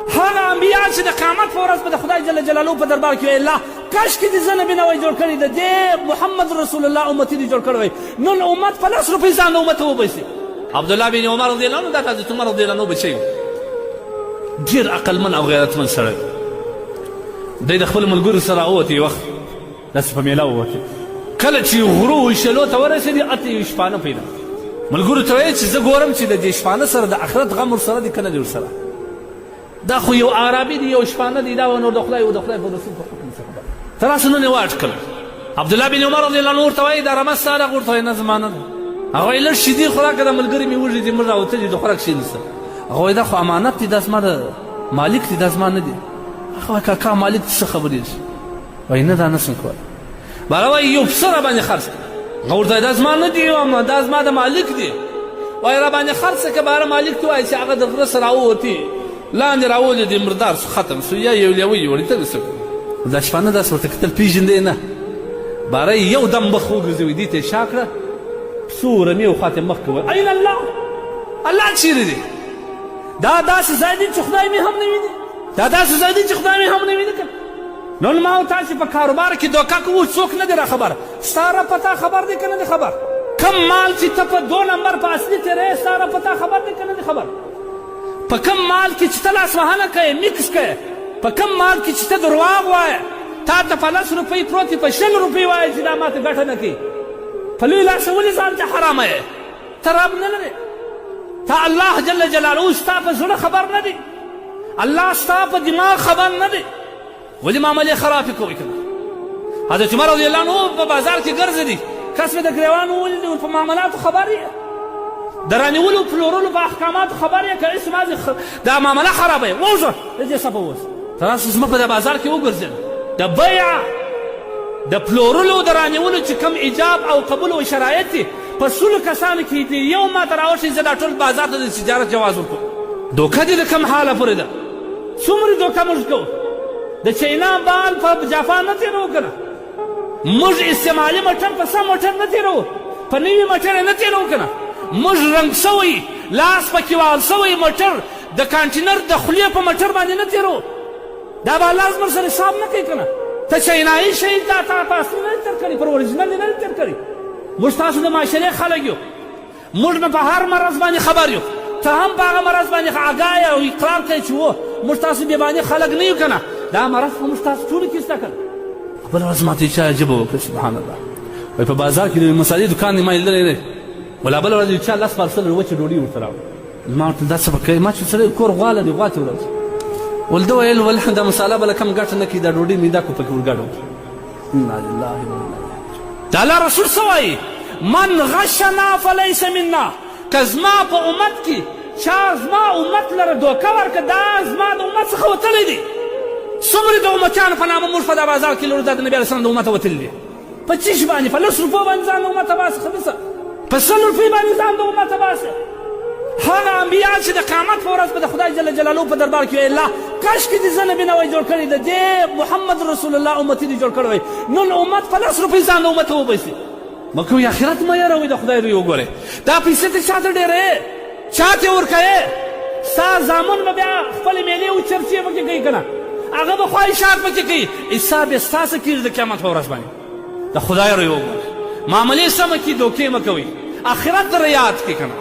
هغه انبیا چې د قیامت په ورځ به د خدای جل جلاله په دربار کې وایي الله کاشکې دې زه نبي نه وای جوړ کړی د دې محمد رسول الله امتي دې جوړ کړی وای نن امت په 10 روپۍ ځان د امت وبایسي. عبدالله بن عمر رضی الله عنه دا حضرت عمر رضی الله عنه بچی ډېر عقلمن او غیرتمن سړی دی د خپلو ملګرو سره راووت یو وخت داسې په میله ووتې کله چې غرو ویشلو ته ورسېدې اته یو شپانه پیدا ملګرو ته ویل چې زه ګورم چې د دې شپانه سره د آخرت غم ورسره دی که نه دی ورسره دا خو یو عربي دی یو شپانه دی دا نور د خدای په رسول په حکم څه خبره تر اوسه نن یې واټکل. عبدالله بن عمر رضی الله عنه ورته وایي دا رمه ستا هغه ورته وایي نه زما نه ده. هغه وایي لږ شیدې خوراک که د ملګري مې وږي دي موږ راوتلي د خوراک شی نشته. هغه وایي دا خو امانت دی دا زما د مالک دی دا زما نه دی. هغه وایي کاکا مالک څه خبرې دي وایي نه دا نشم کولی. هغه وایي یو پسه راباندې خرڅ کړه. هغه ورته وایي دا زما نه دی دا زما د مالک دی. وایي راباندې خرڅ کړه بهر مالک ته وایي چې هغه د غره سره راووتې لاندې راولې د مردار سو ختم سو یا یو لیوه یې وړي ته څه کوو دا شپانه داسې ورته کتل پېژندی نه باره یو دم مخ وګرځوي دې ته یې شا کړه پسو رمې و خواته مخ کوي این الله الله چیرې دی دا داسې ځای دی چې خدای مې هم نه ویني دا داسې ځای دی چې خدای مې هم نه ویني که نن ما او تاسې په کاروبار کې دوکه کوو څوک نه دی را خبر ستا را پتا خبر دی که نه دی خبر کم مال چې ته په 2 نمبر په اصلي تېرې ستا را پتا خبر دی که نه دی خبر په کم مال کې چې ته لاسوهنه کوې میکس کوې په کم مال کې چې ته درواغ وایې تا ته په 10 روپۍ پروت په 20 روپۍ وایې چې دا ماته ګټه نه کوي په لوی لاسه ولې ځان ته حرامه یې ته رب نه لرې تا الله جل جلاله ستا په زړه خبر نه دی الله ستا په دماغ خبر نه دی ولې معاملې خرابې کوئ که نه حضرت عمر رضی الله عنه په بازار کې ګرځېدي کس مې د ګریوان ولیدي په معاملاتو خبر یې د رانیولو پلورلو په احکاماتو خبر یې که اسمازې دا معامله خرابه یې ووځه د دې صفه ووځه ته راسه زما په د بازار کې وګرځېده د بیع د پلورلو د رانیولو چې کوم ایجاب او قبول او شرایط دي په 100 کسانو کې دي یو ما ته راوښي زه دا ټول بازار ته د تجارت جواز ورکوم دوکه دې د کوم حاله پورې ده څومره دوکه موږ کوو د چینا بال په جاپان نه تېروو که نه موږ استعمالي موټر په سم موټر نه تېروو په نوي موټر یې نه تېروو که نه موږ رنګ سوی لاس پکې وال سوی موټر د کانټینر د خولې په موټر باندې نه تېرو دا به الله زموږ سره حساب نه کوي که نه ته چینایي شی تا په اصلي نه تېر کړي پر اوریجنل یې نه تېر کړي موږ تاسو د معاشرې خلک یو موږ به په هر مرض باندې خبر یو ته هم په هغه مرض باندې اګاه او اقرار کوي چې و موږ تاسو بېباني خلک نه یو که نه دا مرض خو موږ تاسو ټولو کې شته که نه بله ورځ ماته چا عجبه وکړه سبحان الله وایي په بازار کې د مسالې دوکان دی ما لیدلی دی ولا بله ورځ یو چا 10 پارسله وچې ډوډۍ ورته راوړه ما ورته دا څه به کوې ما چې سړی کور غوا لري غوا ته وړه ول ده ویل ول دا مساله بله کم ګټه نه کوي دا ډوډۍ معده کو پکې ورګډه وکړي انا لله و انا الیه د الله رسول څه وایي من غشنا فلیس منا که زما په امت کې چا زما امت لره دوکه ورکړه دا زما د امت څخه وتلی دی څومره د امتیانو په نامه موږ په دا بازار کې لرو دا د نبي علیه السلام د امته وتلي دي په چیش باندې په 10 روپو باندې ځان د امته باسه خبیثه په 100 روپۍ باندې ځان د امته باسه هغه انبیا چې د قیامت په ورځ به د خدای جل جلاله په دربار کې وایي الله کاشکې دې زه نبي نه وای جوړ کړی د دې محمد رسول الله امتي دې جوړ کړی وای نن امت په 10 روپۍ ځان د امته وبایسي مه کوئ آخرت مه یاروئ د خدای روی وګورئ دا پیسې ته چا ته ډېرې چا ته یې ورکوې ستا زامن به بیا خپلې میلې او چرچې پکې کوي که نه هغه به خواهشات پکې کوي حساب یې ستاسې کېږي د قیامت په ورځ باندې د خدای روی وګورئ معاملې سمه کړي دوکې مه کوئ آخرت ته یاد کړي که نه